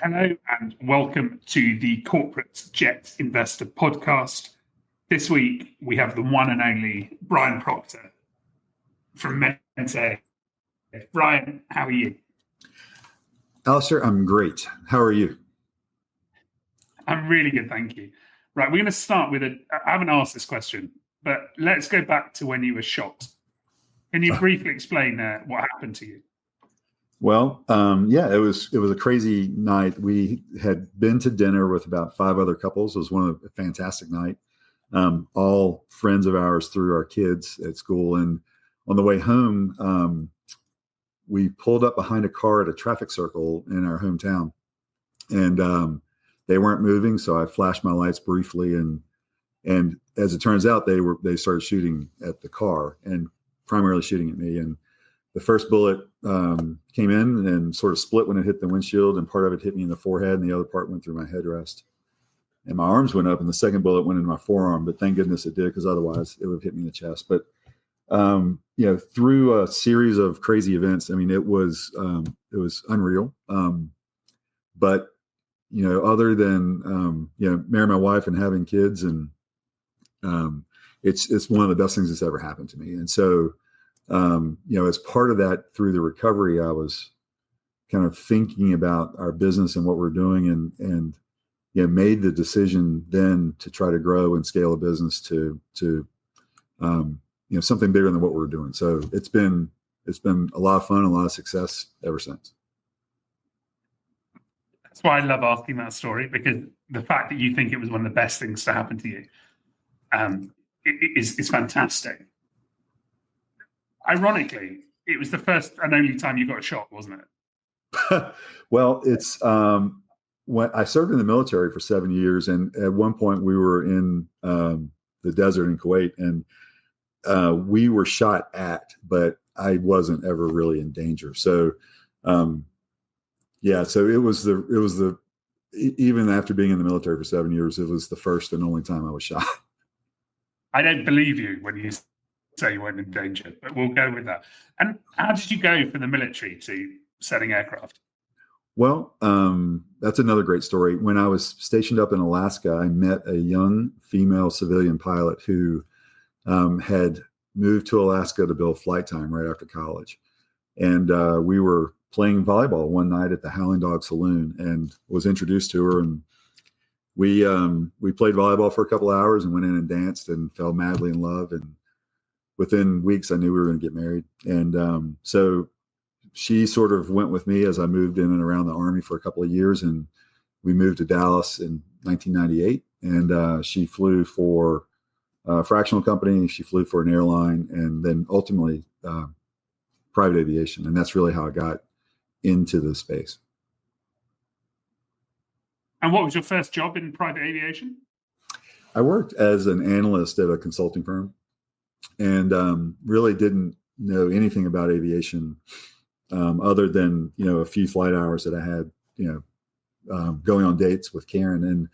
Hello and welcome to the Corporate Jet Investor Podcast. This week we have the one and only Brian Proctor from Mente. Brian, how are you? Alistair, I'm great. How are you? I'm really good, thank you. Right, we're going to start with I haven't asked this question, but let's go back to when you were shot. Can you briefly explain what happened to you? Well, it was a crazy night. We had been to dinner with about 5 other couples. It was a fantastic night. All friends of ours through our kids at school. And on the way home, we pulled up behind a car at a traffic circle in our hometown, and they weren't moving. So I flashed my lights briefly, and as it turns out, they started shooting at the car and primarily shooting at me. And the first bullet came in and sort of split when it hit the windshield, and part of it hit me in the forehead, and the other part went through my headrest. And my arms went up, and the second bullet went into my forearm. But thank goodness it did, because otherwise it would have hit me in the chest. But through a series of crazy events, I mean, it was unreal. But other than marrying my wife and having kids, and it's one of the best things that's ever happened to me. And so, as part of that, through the recovery, I was kind of thinking about our business and what we're doing, and made the decision then to try to grow and scale a business to something bigger than what we're doing. So it's been a lot of fun, a lot of success ever since. That's why I love asking that story, because the fact that you think it was one of the best things to happen to you is fantastic. Ironically, it was the first and only time you got a shot, wasn't it? Well, it's when I served in the military for 7 years, and at one point we were in the desert in Kuwait, and we were shot at, but I wasn't ever really in danger. So, so it was the even after being in the military for 7 years, it was the first and only time I was shot. I don't believe you when you say you weren't in danger, but we'll go with that. And how did you go from the military to selling aircraft? Well, that's another great story. When I was stationed up in Alaska, I met a young female civilian pilot who had moved to Alaska to build flight time right after college. And we were playing volleyball one night at the Howling Dog Saloon, and was introduced to her. And we played volleyball for a couple of hours and went in and danced and fell madly in love. And within weeks, I knew we were going to get married. And so she sort of went with me as I moved in and around the Army for a couple of years. And we moved to Dallas in 1998. And she flew for a fractional company. She flew for an airline, and then ultimately private aviation. And that's really how I got into the space. And what was your first job in private aviation? I worked as an analyst at a consulting firm, and really didn't know anything about aviation other than, a few flight hours that I had, going on dates with Karen, and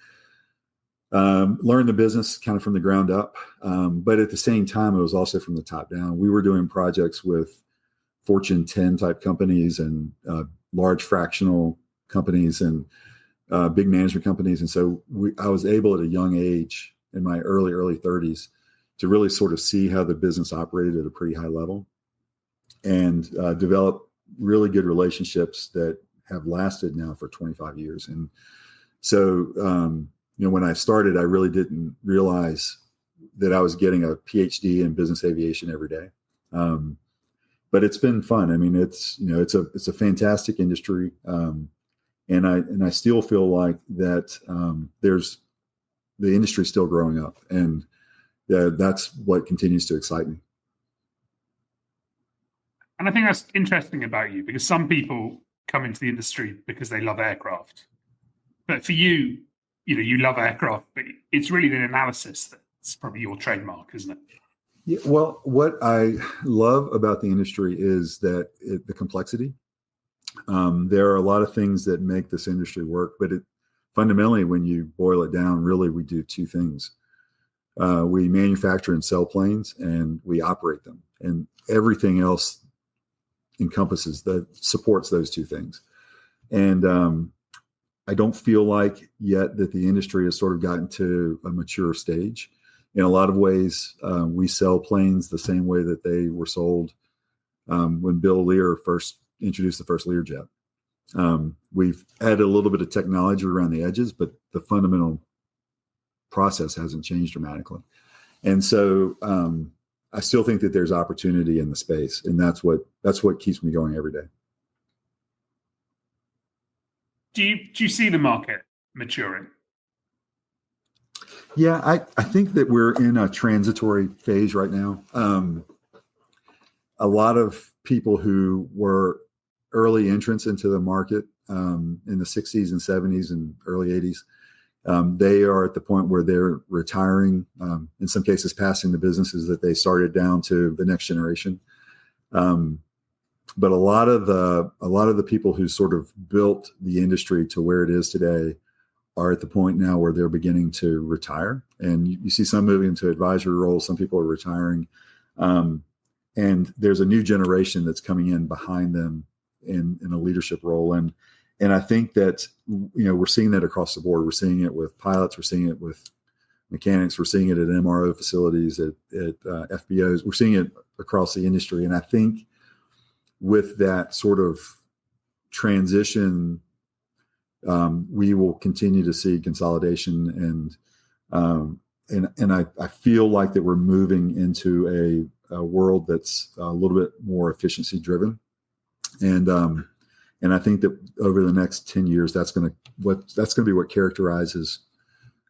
learned the business kind of from the ground up. But at the same time, it was also from the top down. We were doing projects with Fortune 10 type companies, and large fractional companies, and big management companies. And so I was able at a young age, in my early 30s, to really sort of see how the business operated at a pretty high level, and develop really good relationships that have lasted now for 25 years. And so, when I started, I really didn't realize that I was getting a PhD in business aviation every day. But it's been fun. I mean, it's a fantastic industry. And I still feel like that there's the industry still growing up, and that's what continues to excite me. And I think that's interesting about you, because some people come into the industry because they love aircraft, but for you, you love aircraft, but it's really the analysis that's probably your trademark, isn't it? Yeah, well, what I love about the industry is that the complexity. There are a lot of things that make this industry work, but fundamentally, when you boil it down, really we do two things. We manufacture and sell planes, and we operate them, and everything else supports those two things. And I don't feel like yet that the industry has sort of gotten to a mature stage. In a lot of ways, we sell planes the same way that they were sold when Bill Lear first introduced the first Learjet. We've added a little bit of technology around the edges, but the fundamental process hasn't changed dramatically. And so I still think that there's opportunity in the space, and that's what keeps me going every day. Do you see the market maturing? Yeah, I think that we're in a transitory phase right now. A lot of people who were early entrants into the market in the 60s and 70s and early 80s, they are at the point where they're retiring, in some cases passing the businesses that they started down to the next generation. But a lot of the people who sort of built the industry to where it is today are at the point now where they're beginning to retire. And you see some moving into advisory roles. Some people are retiring. And there's a new generation that's coming in behind them in a leadership role. And I think that, we're seeing that across the board. We're seeing it with pilots. We're seeing it with mechanics. We're seeing it at MRO facilities, at FBOs. We're seeing it across the industry. And I think with that sort of transition, we will continue to see consolidation, and I feel like that we're moving into a world that's a little bit more efficiency driven, and I think that over the next 10 years, that's going to be what characterizes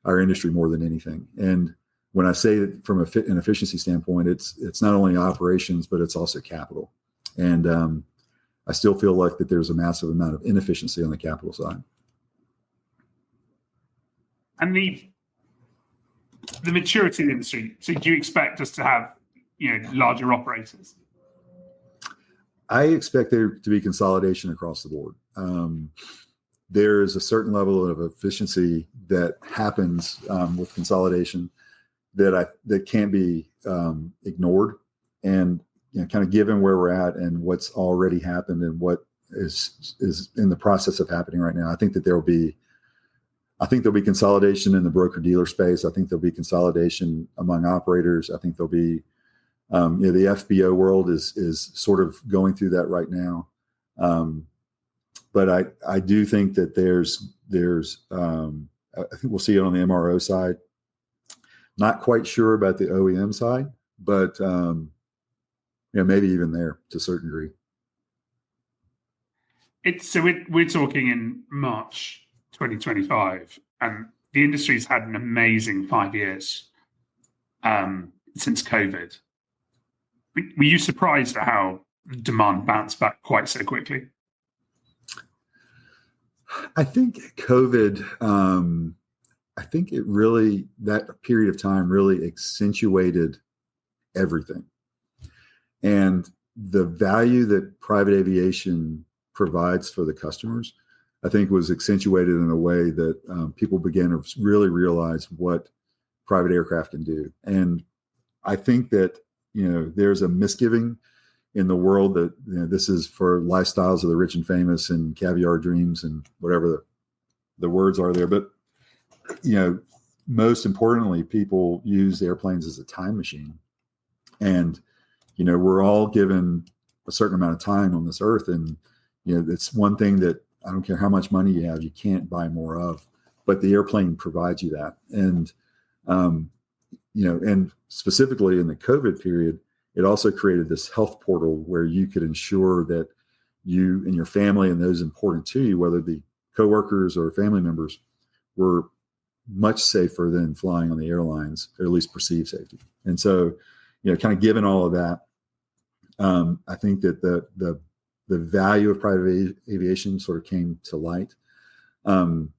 our industry more than anything. And when I say that from an efficiency standpoint, it's not only operations, but it's also capital. And I still feel like that there's a massive amount of inefficiency on the capital side. And the maturity of the industry. So do you expect us to have, larger operators? I expect there to be consolidation across the board. There is a certain level of efficiency that happens with consolidation that can't be ignored. And kind of given where we're at and what's already happened and what is in the process of happening right now, I think there'll be consolidation in the broker dealer space. I think there'll be consolidation among operators. I think there'll be, the FBO world is sort of going through that right now. But I do think that there's I think we'll see it on the MRO side. Not quite sure about the OEM side, but maybe even there to a certain degree. We're talking in March 2025, and the industry's had an amazing 5 years since COVID. Were you surprised at how demand bounced back quite so quickly? I think COVID, that period of time really accentuated everything. And the value that private aviation provides for the customers, I think, was accentuated in a way that people began to really realize what private aircraft can do. And I think that, there's a misgiving in the world that this is for lifestyles of the rich and famous and caviar dreams and whatever the words are there. But, most importantly, people use airplanes as a time machine. And, we're all given a certain amount of time on this earth. And, it's one thing that I don't care how much money you have, you can't buy more of, but the airplane provides you that. And, and specifically in the COVID period, it also created this health portal where you could ensure that you and your family and those important to you, whether it be coworkers or family members, were much safer than flying on the airlines, or at least perceived safety. And so, kind of given all of that, I think that the value of private aviation sort of came to light.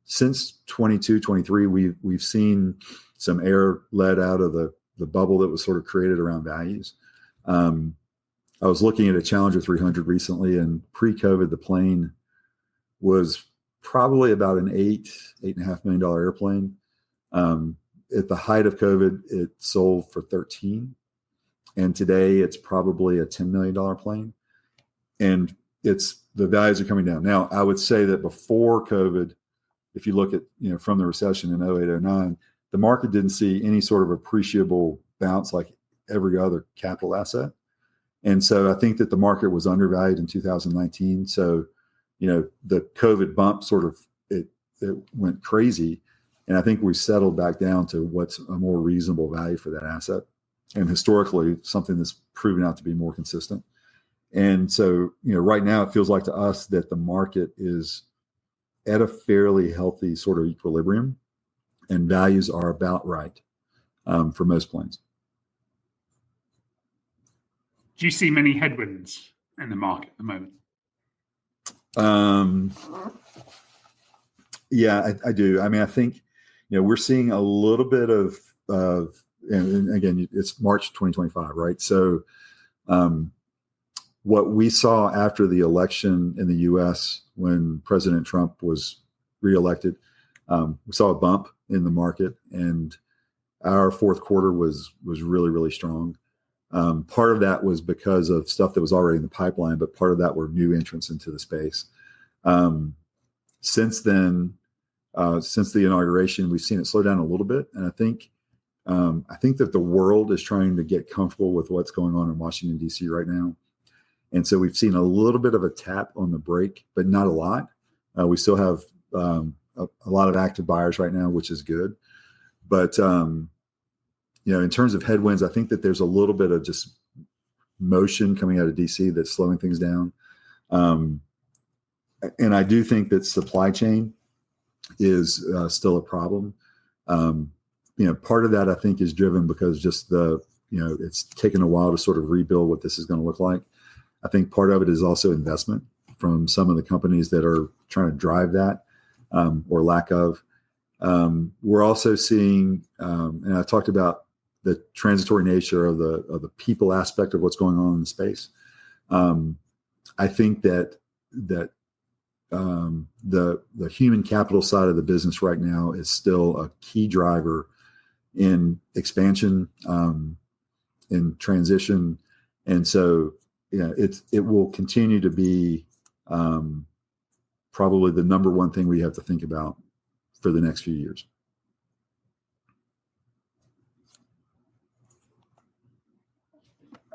Since 22, 23, we've seen some air let out of the bubble that was sort of created around values. I was looking at a Challenger 300 recently, and pre-COVID, the plane was probably about an $8.5 million airplane. At the height of COVID, it sold for 13. And today it's probably a $10 million plane. And the values are coming down. Now, I would say that before COVID, if you look at, from the recession in 08, 09, the market didn't see any sort of appreciable bounce like every other capital asset. And so I think that the market was undervalued in 2019. So, the COVID bump sort of, it went crazy. And I think we settled back down to what's a more reasonable value for that asset. And historically, something that's proven out to be more consistent. And so, right now it feels like to us that the market is at a fairly healthy sort of equilibrium, and values are about right for most planes. Do you see many headwinds in the market at the moment? Yeah, I do. I mean, I think, we're seeing a little bit of and again, it's March 2025, right? So what we saw after the election in the U.S. when President Trump was reelected, we saw a bump in the market, and our fourth quarter was really, really strong. Part of that was because of stuff that was already in the pipeline, but part of that were new entrants into the space. Since then, since the inauguration, we've seen it slow down a little bit. And I think that the world is trying to get comfortable with what's going on in Washington, D.C. right now. And so we've seen a little bit of a tap on the brake, but not a lot. We still have a lot of active buyers right now, which is good. But, in terms of headwinds, I think that there's a little bit of just motion coming out of D.C. that's slowing things down. And I do think that supply chain is still a problem. Part of that I think is driven because just it's taken a while to sort of rebuild what this is going to look like. I think part of it is also investment from some of the companies that are trying to drive that or lack of. We're also seeing, and I talked about the transitory nature of the people aspect of what's going on in the space. I think that the human capital side of the business right now is still a key driver in expansion, in transition, and so it will continue to be probably the number one thing we have to think about for the next few years.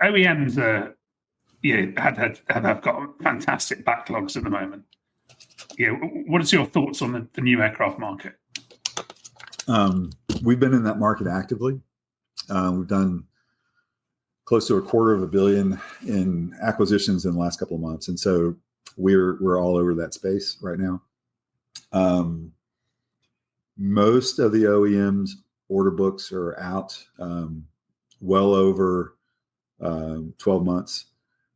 OEMs have got fantastic backlogs at the moment. What is your thoughts on the new aircraft market? We've been in that market actively. We've done close to $250 million in acquisitions in the last couple of months, and so we're all over that space right now. Most of the OEMs order books are out well over 12 months.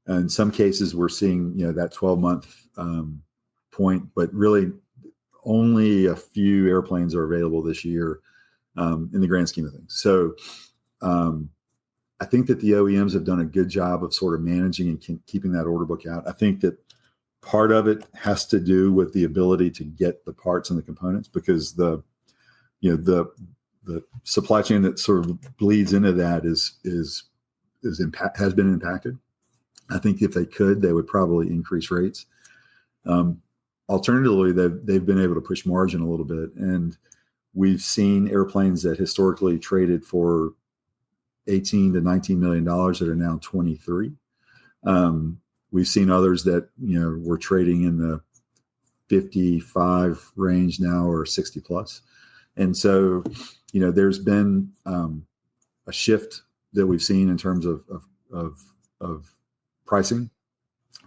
And in some cases, we're seeing that 12-month point, but really only a few airplanes are available this year in the grand scheme of things. So I think that the OEMs have done a good job of sort of managing and keeping that order book out. I think that part of it has to do with the ability to get the parts and the components, because the supply chain that sort of bleeds into that has been impacted. I think if they could, they would probably increase rates. Alternatively, they've been able to push margin a little bit, and we've seen airplanes that historically traded for $18 to $19 million that are now 23. We've seen others that were trading in the 55 range now, or 60 plus. And so there's been a shift that we've seen in terms of pricing.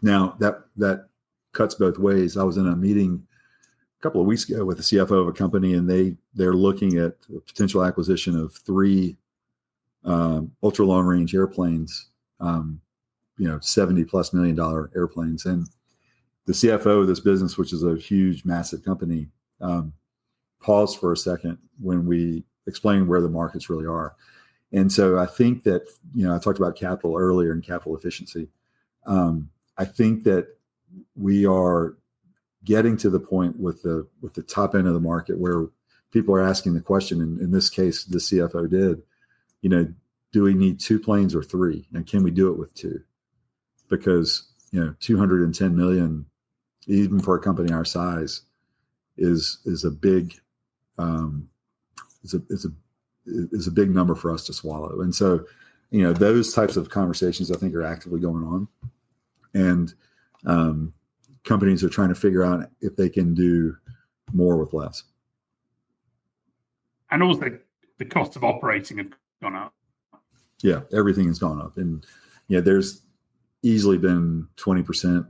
Now that cuts both ways. I was in a meeting a couple of weeks ago with the CFO of a company, and they're looking at the potential acquisition of 3 ultra long range airplanes, $70+ million airplanes. And the CFO of this business, which is a huge, massive company, paused for a second when we explained where the markets really are. And so I think that, I talked about capital earlier and capital efficiency. I think that we are getting to the point with the top end of the market where people are asking the question, and in this case, the CFO did, do we need 2 planes or 3? And can we do it with 2? Because, $210 million, even for a company our size, is a big is a big number for us to swallow. And so, those types of conversations I think are actively going on, and companies are trying to figure out if they can do more with less. And also the cost of operating have gone up. Yeah, everything has gone up, and there's easily been 20%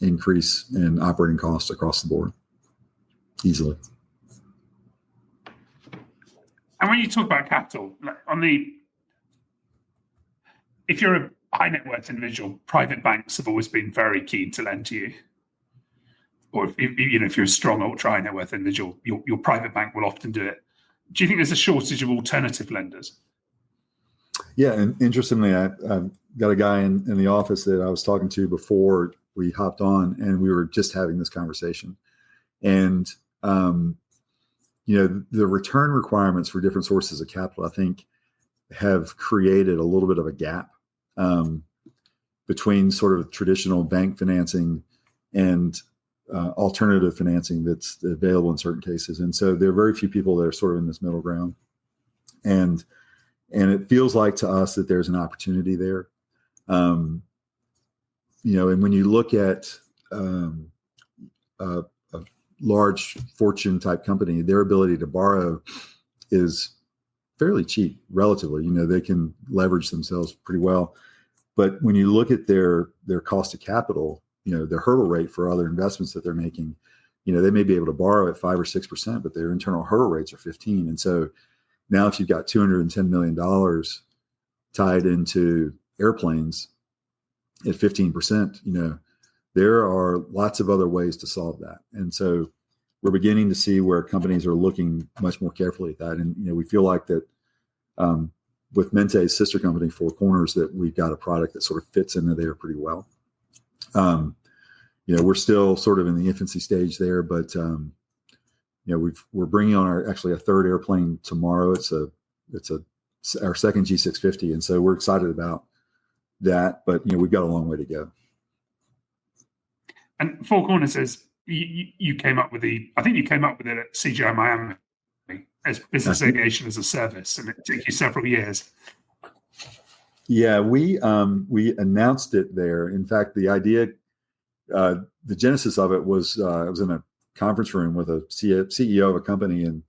increase in operating costs across the board, easily. And when you talk about capital, if you're a high net worth individual, private banks have always been very keen to lend to you. Or if you're a strong ultra high net worth individual, your private bank will often do it. Do you think there's a shortage of alternative lenders? Yeah, and interestingly, I've got a guy in the office that I was talking to before we hopped on, and we were just having this conversation. And the return requirements for different sources of capital, I think, have created a little bit of a gap between sort of traditional bank financing and alternative financing that's available in certain cases. And so there are very few people that are sort of in this middle ground. And it feels like to us that there's an opportunity there. And when you look at a large fortune type company, their ability to borrow is fairly cheap, relatively. They can leverage themselves pretty well. But when you look at their cost of capital, their hurdle rate for other investments that they're making, they may be able to borrow at 5 or 6%, but their internal hurdle rates are 15. And so now if you've got $210 million tied into airplanes at 15%, there are lots of other ways to solve that. And so we're beginning to see where companies are looking much more carefully at that. And, we feel like that with Mente's sister company, Four Corners, that we've got a product that sort of fits into there pretty well. We're still sort of in the infancy stage there, but we're bringing on actually a third airplane tomorrow. It's our second G650, and so we're excited about that. But we've got a long way to go. And Four Corners says you came up with I think you came up with it at CJI Miami as business aviation as a service, and it took you several years. Yeah, we announced it there. In fact, the idea, the genesis of it was I was in a conference room with a CEO of a company, and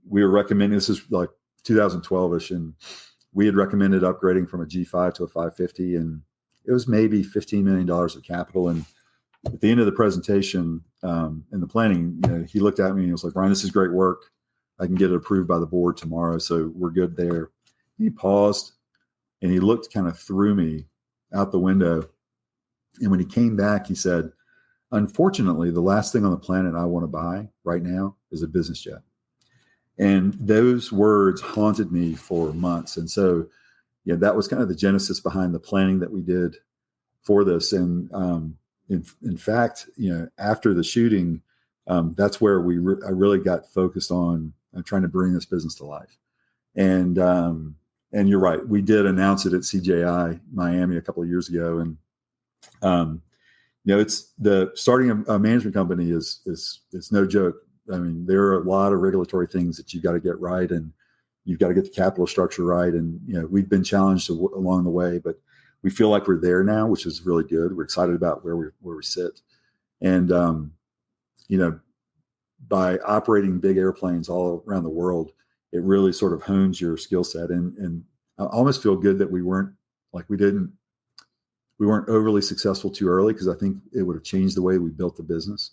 we were recommending, this is like 2012ish, and we had recommended upgrading from a G5 to a 550, and it was maybe $15 million of capital. And at the end of the presentation and the planning, he looked at me and he was like, "Brian, this is great work. I can get it approved by the board tomorrow, so we're good there." He paused and he looked kind of through me out the window. And when he came back, he said, "Unfortunately, the last thing on the planet I want to buy right now is a business jet." And those words haunted me for months. And so, that was kind of the genesis behind the planning that we did for this. And in fact, after the shooting, that's where I really got focused on trying to bring this business to life. And you're right, we did announce it at CJI Miami a couple of years ago. And it's starting a management company is no joke. I mean, there are a lot of regulatory things that you've got to get right, and you've got to get the capital structure right. And we've been challenged along the way, but we feel like we're there now, which is really good. We're excited about where we sit. And by operating big airplanes all around the world, it really sort of hones your skill set. And I almost feel good that we weren't overly successful too early, because I think it would have changed the way we built the business.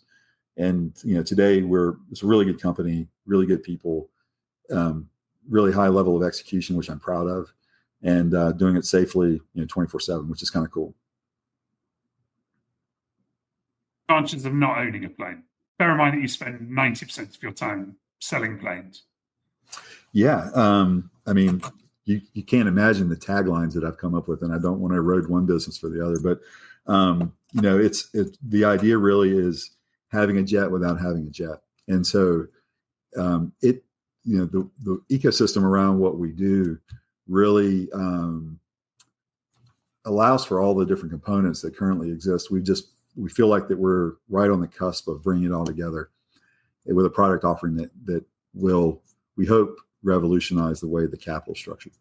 And today it's a really good company, really good people, really high level of execution, which I'm proud of, and doing it safely 24/7, which is kind of cool. Advantages of not owning a plane. Bear in mind that you spend 90% of your time selling planes. Yeah, I mean, you can't imagine the taglines that I've come up with, and I don't want to erode one business for the other. But it's the idea really is having a jet without having a jet, and so the ecosystem around what we do really allows for all the different components that currently exist. We feel like that we're right on the cusp of bringing it all together. with a product offering that will, we hope, revolutionize the way the capital is structured.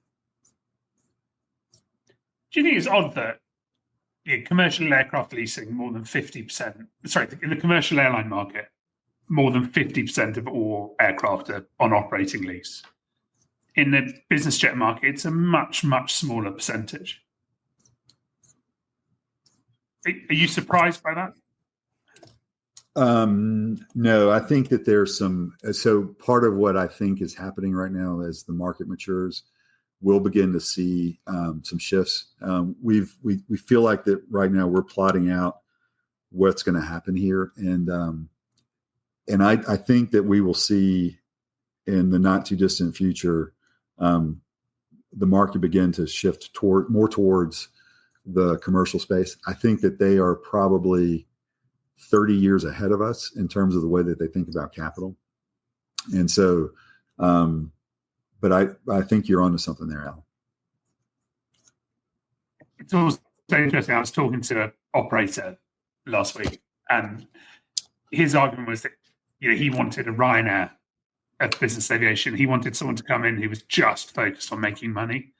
Do you think it's odd that commercial aircraft leasing, more than 50%, in the commercial airline market, more than 50% of all aircraft are on operating lease? In the business jet market, it's a much, much smaller percentage. Are you surprised by that? No, I think that there's so part of what I think is happening right now as the market matures, we'll begin to see some shifts. We feel like that right now we're plotting out what's going to happen here. And I think that we will see in the not too distant future, the market begin to shift more towards the commercial space. I think that they are probably 30 years ahead of us in terms of the way that they think about capital. And so, but I think you're onto something there, Al. It's also interesting. I was talking to an operator last week, and his argument was that he wanted a Ryanair of business aviation. He wanted someone to come in who was just focused on making money.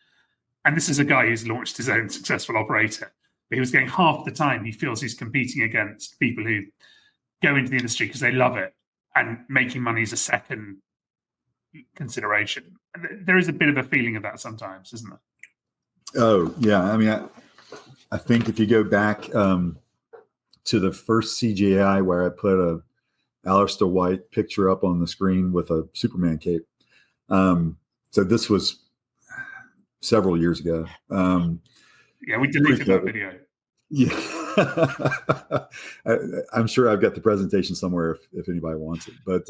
And this is a guy who's launched his own successful operator. But he was getting half the time he feels he's competing against people who go into the industry because they love it, and making money is a second consideration. There is a bit of a feeling of that sometimes, isn't there? Oh, yeah. I mean, I think if you go back to the first CJI where I put a Alistair White picture up on the screen with a Superman cape. So this was several years ago. Yeah, we deleted that video. Yeah. I'm sure I've got the presentation somewhere if anybody wants it. But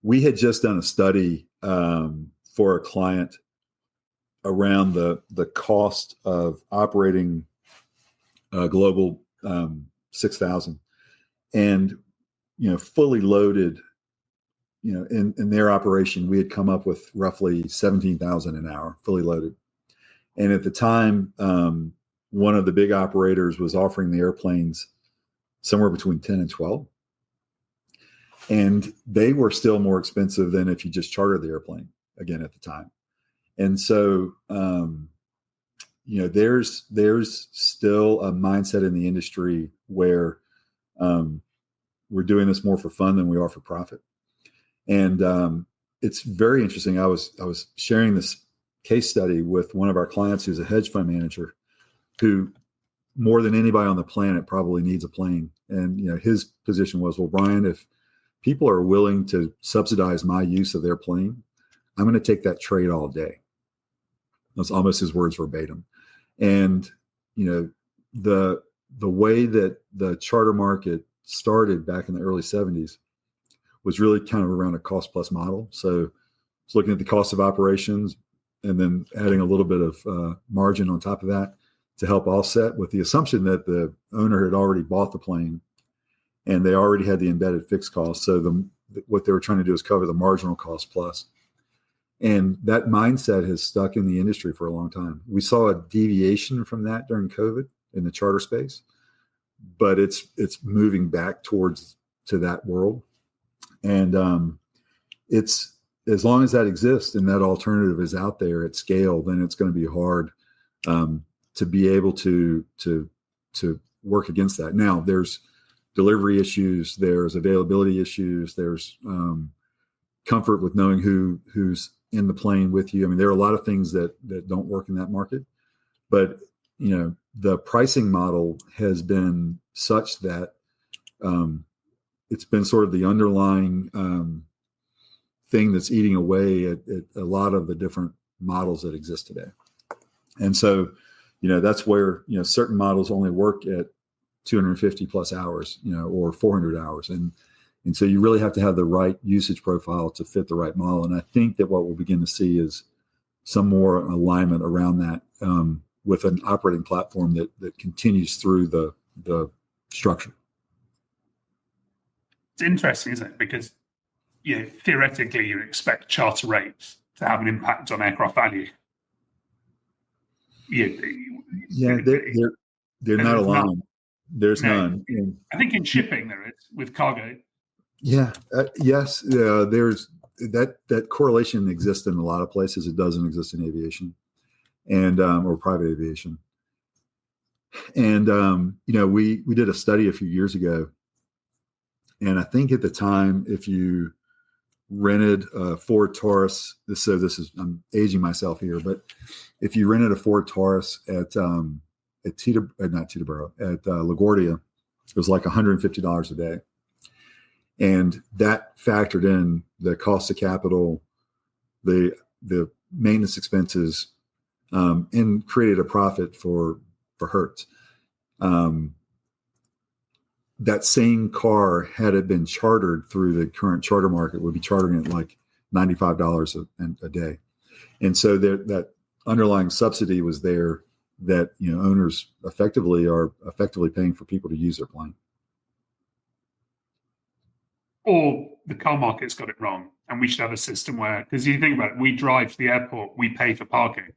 we had just done a study for a client around the cost of operating a Global 6000, and fully loaded, in their operation, we had come up with roughly 17,000 an hour, fully loaded. And at the time, one of the big operators was offering the airplanes somewhere between 10 and 12. And they were still more expensive than if you just chartered the airplane again at the time. And so, there's still a mindset in the industry where we're doing this more for fun than we are for profit. And it's very interesting. I was sharing this case study with one of our clients who's a hedge fund manager who, more than anybody on the planet, probably needs a plane. And his position was, well, Brian, if people are willing to subsidize my use of their plane, I'm going to take that trade all day. That's almost his words verbatim. And the way that the charter market started back in the early 70s was really kind of around a cost plus model. So it's looking at the cost of operations and then adding a little bit of margin on top of that to help offset, with the assumption that the owner had already bought the plane and they already had the embedded fixed costs. So what they were trying to do is cover the marginal cost plus. And that mindset has stuck in the industry for a long time. We saw a deviation from that during COVID in the charter space, but it's moving back to that world. And it's, as long as that exists and that alternative is out there at scale, then it's going to be hard to be able to work against that. Now, there's delivery issues, there's availability issues, there's comfort with knowing who's in the plane with you. I mean, there are a lot of things that don't work in that market, but the pricing model has been such that it's been sort of the underlying thing that's eating away at a lot of the different models that exist today. And so, that's where, certain models only work at 250 plus hours, or 400 hours. And so you really have to have the right usage profile to fit the right model. And I think that what we'll begin to see is some more alignment around that with an operating platform that continues through the structure. It's interesting, isn't it? Because theoretically, you expect charter rates to have an impact on aircraft value. They're not aligned. There's none. I think in shipping there is, with cargo. Yeah. Yes. There's that correlation exists in a lot of places. It doesn't exist in aviation and or private aviation. And we did a study a few years ago, and I think at the time, if you rented a Ford Taurus, so this is I'm aging myself here, but if you rented a Ford Taurus at not Teterboro, at LaGuardia, it was like $150 a day. And that factored in the cost of capital, the maintenance expenses, and created a profit for Hertz. That same car, had it been chartered through the current charter market, would be chartering at like $95 a day. And so that underlying subsidy was there that owners effectively are paying for people to use their plane. Or the car market's got it wrong, and we should have a system where, because you think about it, we drive to the airport, we pay for parking.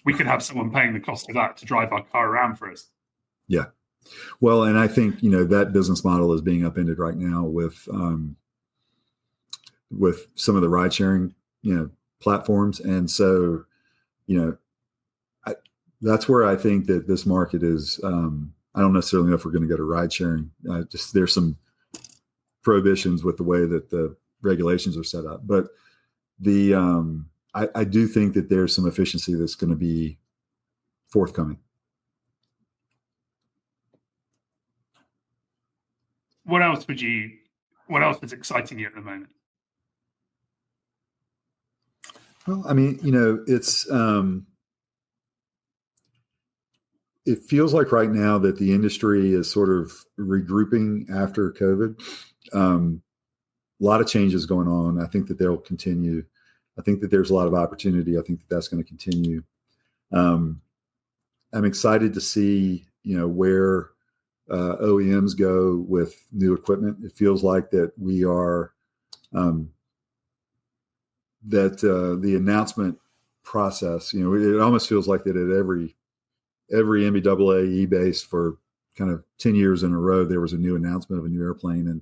We could have someone paying the cost of that to drive our car around for us. Yeah. Well, and I think, that business model is being upended right now with some of the ride sharing, platforms. And so, that's where I think that this market is, I don't necessarily know if we're going to go to ride sharing. Just there's some prohibitions with the way that the regulations are set up, but I do think that there's some efficiency that's going to be forthcoming. What else is exciting you at the moment? Well, I mean, it's, it feels like right now that the industry is sort of regrouping after COVID. A lot of changes going on. I think that they'll continue. I think that there's a lot of opportunity. I think that that's going to continue. I'm excited to see, where OEMs go with new equipment. It feels like that we are, the announcement process, it almost feels like that at every NBAA base for kind of 10 years in a row, there was a new announcement of a new airplane. And,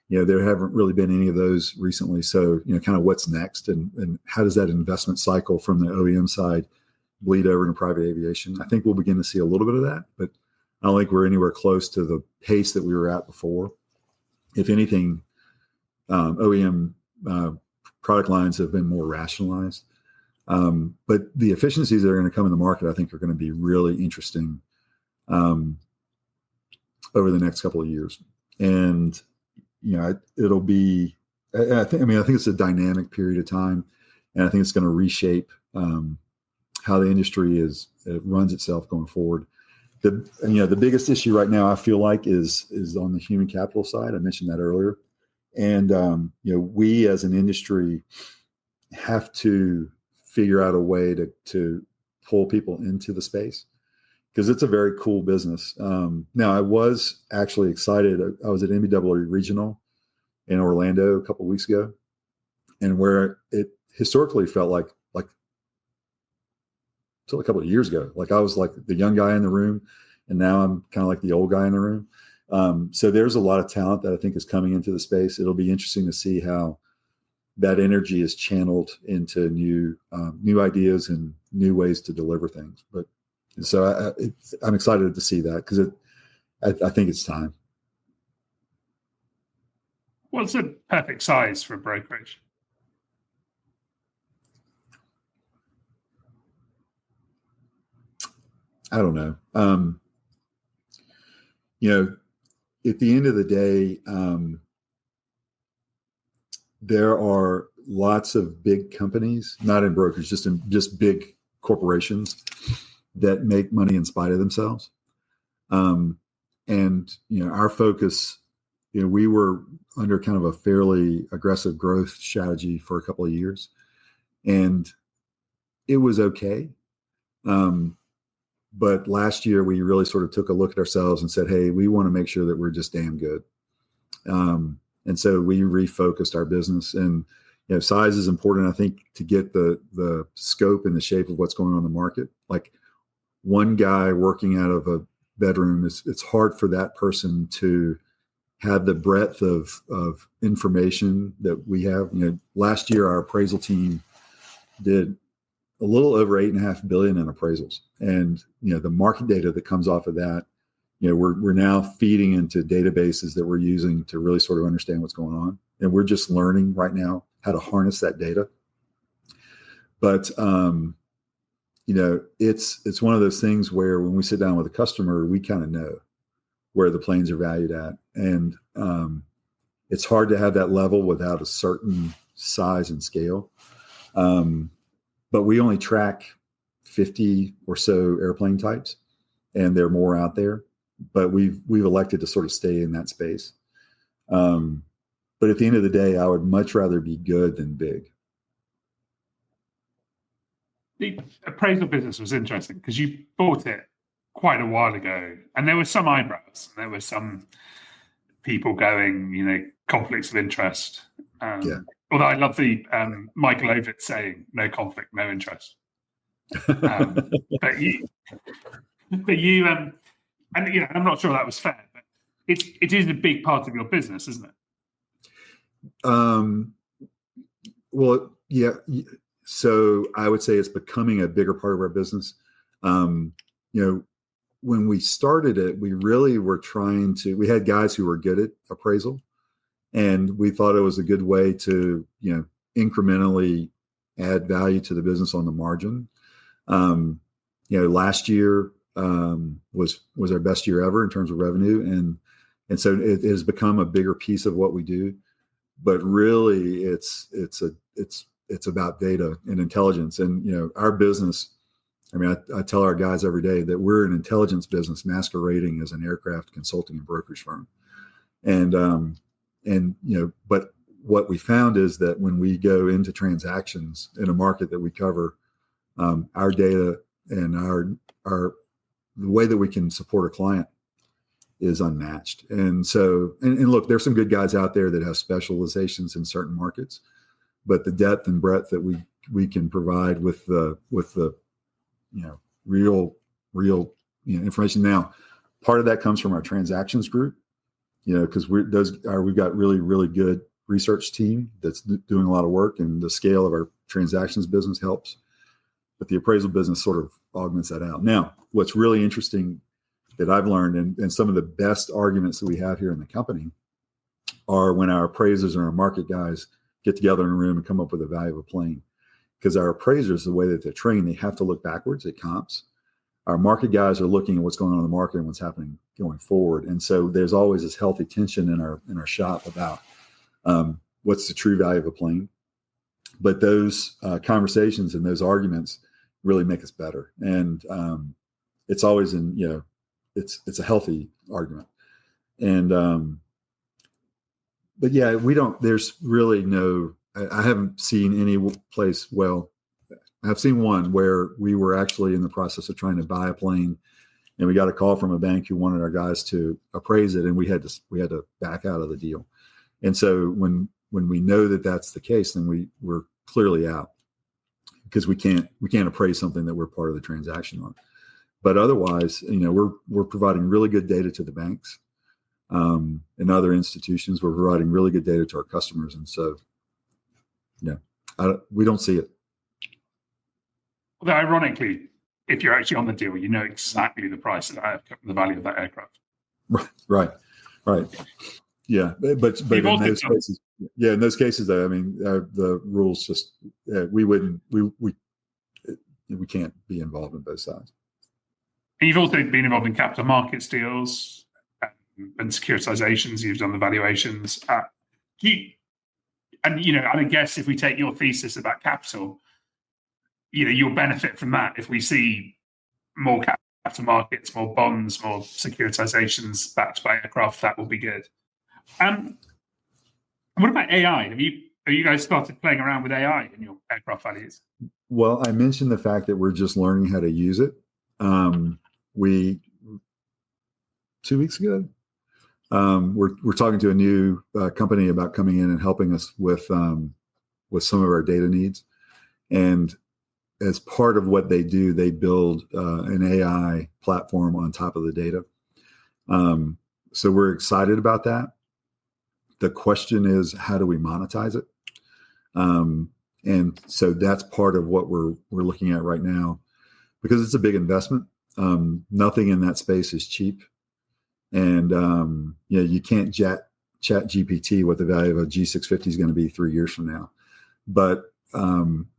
there haven't really been any of those recently. So, kind of what's next and how does that investment cycle from the OEM side bleed over into private aviation? I think we'll begin to see a little bit of that, but I don't think we're anywhere close to the pace that we were at before. If anything, OEM product lines have been more rationalized. But the efficiencies that are going to come in the market, I think, are going to be really interesting over the next couple of years. And, it'll be, I think it's a dynamic period of time, and I think it's going to reshape how the industry runs itself going forward. The biggest issue right now, I feel like, is on the human capital side. I mentioned that earlier. And, we as an industry have to figure out a way to pull people into the space, because it's a very cool business. Now, I was actually excited. I was at NBAA Regional in Orlando a couple of weeks ago, and where it historically felt like until a couple of years ago, like I was like the young guy in the room, and now I'm kind of like the old guy in the room. So there's a lot of talent that I think is coming into the space. It'll be interesting to see how that energy is channeled into new ideas and new ways to deliver things. But so I'm excited to see that, because I think it's time. What's a perfect size for a brokerage? I don't know. At the end of the day, there are lots of big companies, not in brokerage, just big corporations that make money in spite of themselves. And, our focus, we were under kind of a fairly aggressive growth strategy for a couple of years, and it was okay. But last year we really sort of took a look at ourselves and said, hey, we want to make sure that we're just damn good. And so we refocused our business, and, size is important, I think, to get the scope and the shape of what's going on in the market. Like one guy working out of a bedroom, it's hard for that person to have the breadth of information that we have. Last year our appraisal team did a little over 8.5 billion in appraisals, and the market data that comes off of that, we're now feeding into databases that we're using to really sort of understand what's going on, and we're just learning right now how to harness that data. But it's one of those things where when we sit down with a customer, we kind of know where the planes are valued at, and it's hard to have that level without a certain size and scale. But we only track 50 or so airplane types, and there are more out there. But we've elected to sort of stay in that space. But at the end of the day, I would much rather be good than big. The appraisal business was interesting because you bought it quite a while ago, and there were some eyebrows. There were some people going, conflicts of interest. Yeah. Although I love the Michael Ovitz saying, "No conflict, no interest." But you, and I'm not sure that was fair, but it is a big part of your business, isn't it? Well, yeah. So I would say it's becoming a bigger part of our business. When we started it, we really were we had guys who were good at appraisal, and we thought it was a good way to, incrementally add value to the business on the margin. Last year was our best year ever in terms of revenue. And so it has become a bigger piece of what we do, but really it's about data and intelligence. And, our business, I tell our guys every day that we're an intelligence business masquerading as an aircraft consulting and brokerage firm. But what we found is that when we go into transactions in a market that we cover, our data and the way that we can support a client is unmatched. And so, and look, there's some good guys out there that have specializations in certain markets, but the depth and breadth that we can provide with the real information. Now, part of that comes from our transactions group, because we've got really, really good research team that's doing a lot of work, and the scale of our transactions business helps, but the appraisal business sort of augments that out. Now, what's really interesting that I've learned, and some of the best arguments that we have here in the company are when our appraisers and our market guys get together in a room and come up with a value of a plane. Because our appraisers, the way that they're trained, they have to look backwards at comps. Our market guys are looking at what's going on in the market and what's happening going forward. And so there's always this healthy tension in our shop about what's the true value of a plane. But those conversations and those arguments really make us better. And it's always it's a healthy argument. And but yeah, there's really I haven't seen any place. Well, I've seen one where we were actually in the process of trying to buy a plane, and we got a call from a bank who wanted our guys to appraise it, and we had to back out of the deal. And so when we know that that's the case, then we're clearly out, because we can't appraise something that we're part of the transaction on. But otherwise, we're providing really good data to the banks and other institutions. We're providing really good data to our customers, and so we don't see it. Although ironically, if you're actually on the deal, you know exactly the price of the value of that aircraft. Right. Yeah, but in those cases, though, the rules just we can't be involved in both sides. And you've also been involved in capital markets deals and securitizations. You've done the valuations. And I guess if we take your thesis about capital, you'll benefit from that. If we see more capital markets, more bonds, more securitizations backed by aircraft, that will be good. What about AI? Have you guys started playing around with AI in your aircraft values? Well, I mentioned the fact that we're just learning how to use it. 2 weeks ago, we're talking to a new company about coming in and helping us with some of our data needs. And as part of what they do, they build an AI platform on top of the data. So we're excited about that. The question is, how do we monetize it? And so that's part of what we're looking at right now, because it's a big investment. Nothing in that space is cheap, and you can't chat GPT what the value of a G650 is going to be 3 years from now. But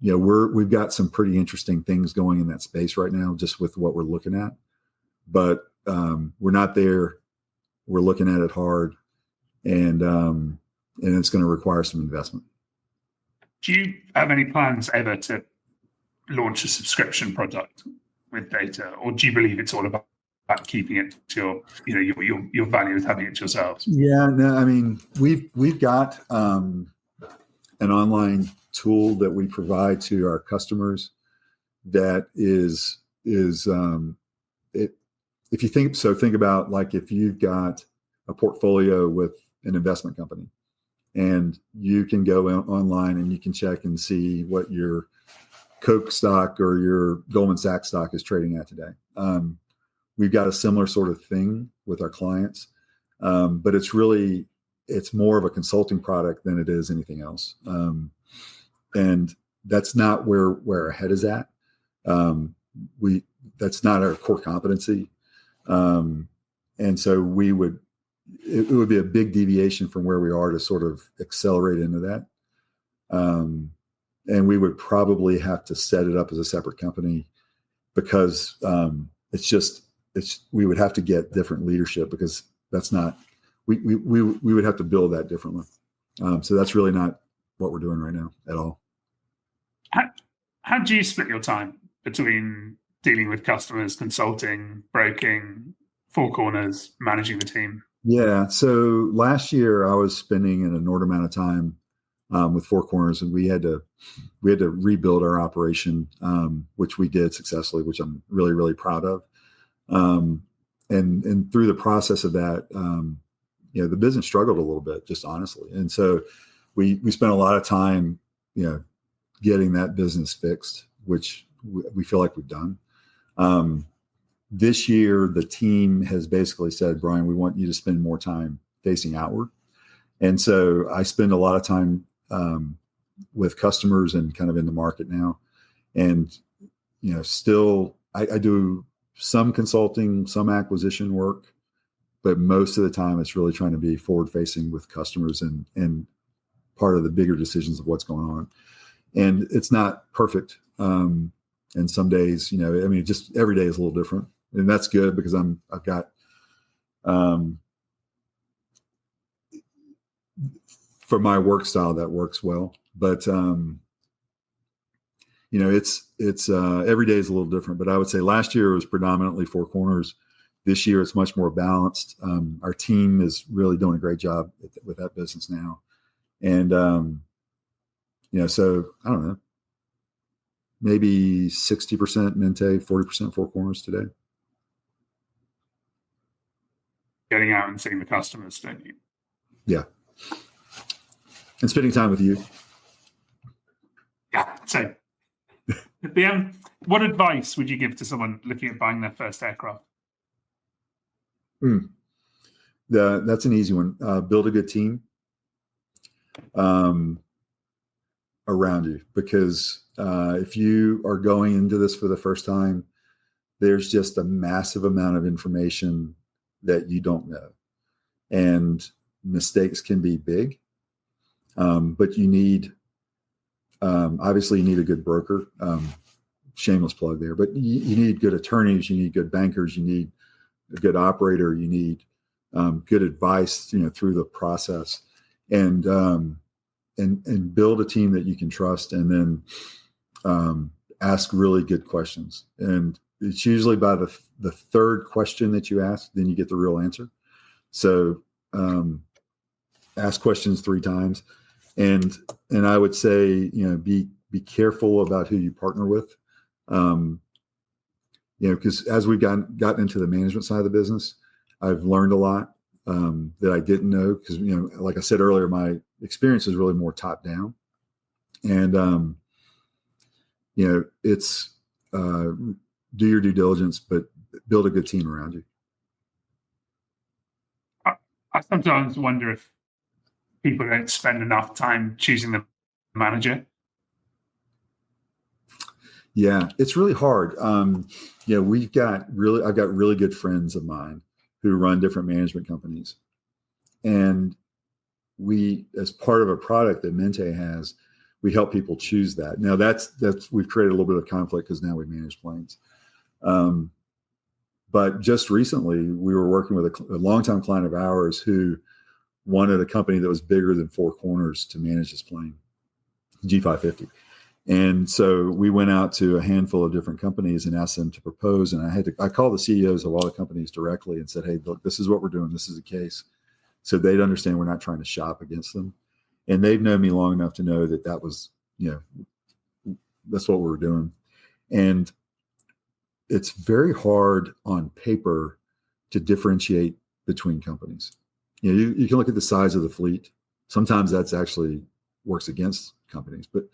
we've got some pretty interesting things going in that space right now, just with what we're looking at. But we're not there. We're looking at it hard, and it's going to require some investment. Do you have any plans ever to launch a subscription product with data, or do you believe it's all about keeping it to your value with having it to yourselves? Yeah, no, I mean, we've got an online tool that we provide to our customers that is if you think about, like, if you've got a portfolio with an investment company, and you can go online and you can check and see what your Coke stock or your Goldman Sachs stock is trading at today. We've got a similar sort of thing with our clients, but it's more of a consulting product than it is anything else. And that's not where our head is at. That's not our core competency. And so it would be a big deviation from where we are to sort of accelerate into that. And we would probably have to set it up as a separate company, because we would have to get different leadership, because that's not, we would have to build that differently. So that's really not what we're doing right now at all. How do you split your time between dealing with customers, consulting, broking, Four Corners, managing the team? Yeah. So last year I was spending an inordinate amount of time with Four Corners, and we had to rebuild our operation, which we did successfully, which I'm really, really proud of. And through the process of that, the business struggled a little bit, just honestly. And so we spent a lot of time, getting that business fixed, which we feel like we've done. This year, the team has basically said, Brian, we want you to spend more time facing outward. And so I spend a lot of time with customers and kind of in the market now. And, still I do some consulting, some acquisition work, but most of the time it's really trying to be forward facing with customers and part of the bigger decisions of what's going on. And it's not perfect. And some days, just every day is a little different. And that's good, because I've got, for my work style, that works well. But, it's every day is a little different. But I would say last year it was predominantly Four Corners. This year it's much more balanced. Our team is really doing a great job with that business now. And, so I don't know, maybe 60% Mente, 40% Four Corners today. Getting out and seeing the customers, don't you? Yeah. And spending time with you. Yeah. So, what advice would you give to someone looking at buying their first aircraft? That's an easy one. Build a good team around you, because if you are going into this for the first time, there's just a massive amount of information that you don't know, and mistakes can be big. But you need, obviously you need a good broker, shameless plug there, but you need good attorneys, you need good bankers, you need a good operator, you need good advice, through the process, and build a team that you can trust, and then ask really good questions. And it's usually by the third question that you ask, then you get the real answer. So ask questions 3 times. And I would say, be careful about who you partner with. Because as we've gotten into the management side of the business, I've learned a lot that I didn't know. Because, like I said earlier, my experience is really more top down. And, it's do your due diligence, but build a good team around you. I sometimes wonder if people don't spend enough time choosing the manager? Yeah, it's really hard. I've got really good friends of mine who run different management companies. And we, as part of a product that Mente has, we help people choose that. Now that's we've created a little bit of conflict because now we manage planes. But just recently, we were working with a longtime client of ours who wanted a company that was bigger than Four Corners to manage his plane, G550. And so we went out to a handful of different companies and asked them to propose. And I called the CEOs of all the companies directly and said, hey, look, this is what we're doing. This is the case. So they'd understand we're not trying to shop against them. And they've known me long enough to know that was, that's what we were doing. And it's very hard on paper to differentiate between companies. You can look at the size of the fleet. Sometimes that's actually works against companies, but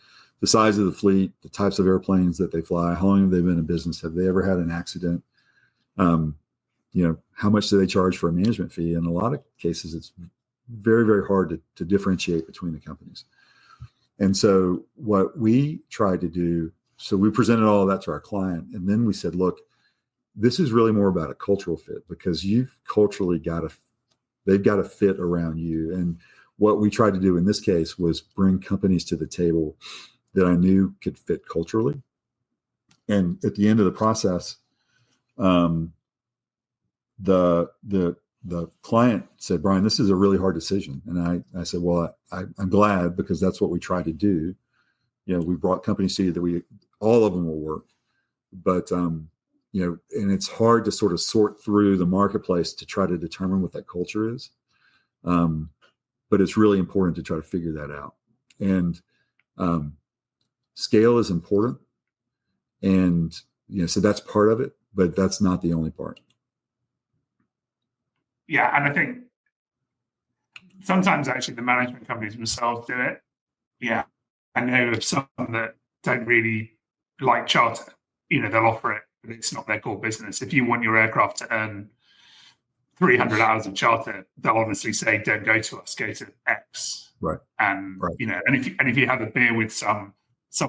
the size of the fleet, the types of airplanes that they fly, how long have they been in business? Have they ever had an accident? How much do they charge for a management fee? In a lot of cases, it's very, very hard to differentiate between the companies. And so what we tried to do, so we presented all of that to our client. And then we said, look, this is really more about a cultural fit because you've culturally they've got to fit around you. And what we tried to do in this case was bring companies to the table that I knew could fit culturally. And at the end of the process, the client said, Brian, this is a really hard decision. And I said, well, I'm glad because that's what we try to do. We brought companies to you that all of them will work, but, and it's hard to sort of sort through the marketplace to try to determine what that culture is. But it's really important to try to figure that out. And, scale is important. And, so that's part of it, but that's not the only part. Yeah. And I think sometimes actually the management companies themselves do it. Yeah. I know of some that don't really like charter. They'll offer it, but it's not their core business. If you want your aircraft to earn 300 hours of charter, they'll honestly say, don't go to us, go to X. Right. And, right. And if you have a beer with someone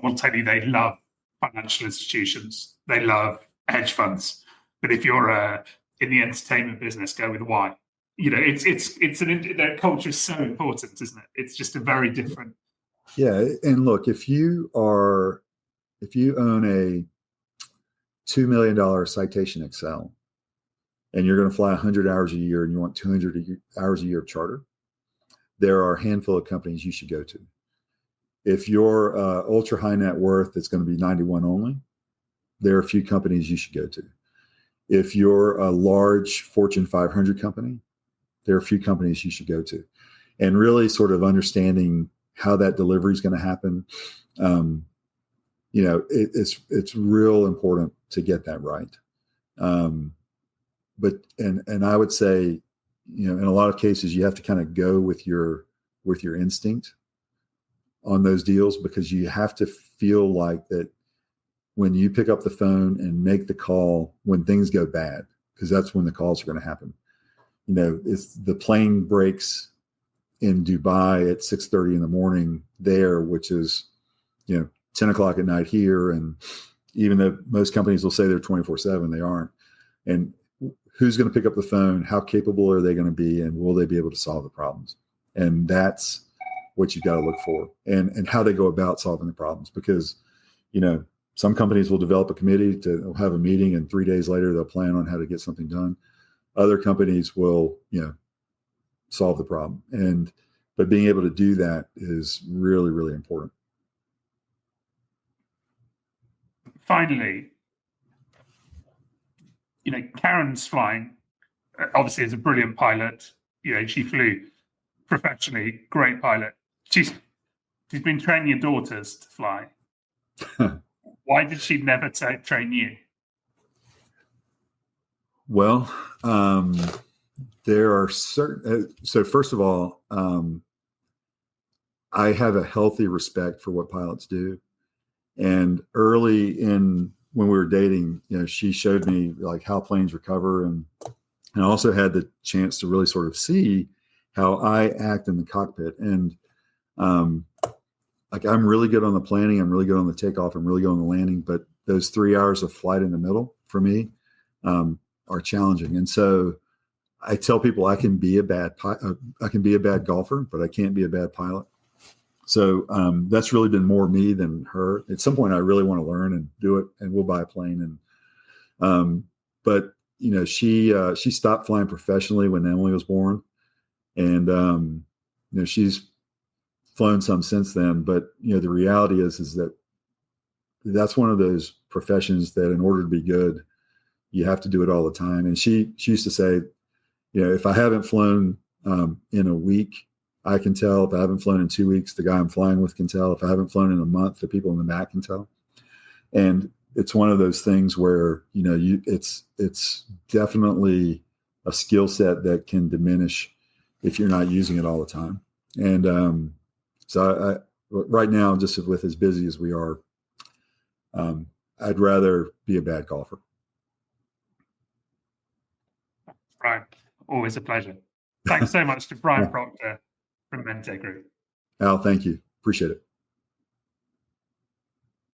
will tell you they love financial institutions, they love hedge funds. But if you're in the entertainment business, go with Y. Their culture is so important, isn't it? It's just a very different. Yeah. And look, if you own a $2 million Citation Excel and you're going to fly 100 hours a year and you want 200 hours a year of charter, there are a handful of companies you should go to. If you're ultra high net worth, it's going to be 91 only. There are a few companies you should go to. If you're a large Fortune 500 company, there are a few companies you should go to. And really sort of understanding how that delivery is going to happen. It's real important to get that right. But I would say, in a lot of cases, you have to kind of go with your instinct on those deals because you have to feel like that when you pick up the phone and make the call when things go bad, because that's when the calls are going to happen. If the plane breaks in Dubai at 6:30 in the morning there, which is, 10 o'clock at night here. And even though most companies will say they're 24/7, they aren't. And who's going to pick up the phone? How capable are they going to be? And will they be able to solve the problems? And that's what you've got to look for and how they go about solving the problems. Because, some companies will develop a committee to have a meeting and 3 days later, they'll plan on how to get something done. Other companies will, solve the problem. But being able to do that is really, really important. Finally, Karen's flying, obviously as a brilliant pilot. She flew professionally, great pilot. She's been training your daughters to fly. Why did she never train you? Well, there are certain. So first of all, I have a healthy respect for what pilots do. And early when we were dating, she showed me like how planes recover, and I also had the chance to really sort of see how I act in the cockpit. And like I'm really good on the planning, I'm really good on the takeoff, I'm really good on the landing, but those 3 hours of flight in the middle for me are challenging. And so I tell people I can be a bad golfer, but I can't be a bad pilot. So that's really been more me than her. At some point, I really want to learn and do it, and we'll buy a plane. And but you know, she stopped flying professionally when Emily was born, and you know, she's flown some since then. But you know, the reality is that that's one of those professions that, in order to be good, you have to do it all the time. And she used to say, you know, if I haven't flown in a week, I can tell. If I haven't flown in 2 weeks, the guy I'm flying with can tell. If I haven't flown in a month, the people in the back can tell. And it's one of those things where, you know, it's definitely a skill set that can diminish if you're not using it all the time. And so right now, just with as busy as we are, I'd rather be a bad golfer. Brian, always a pleasure. Thanks so much to Brian Proctor from Mente Group. Al, thank you. Appreciate it.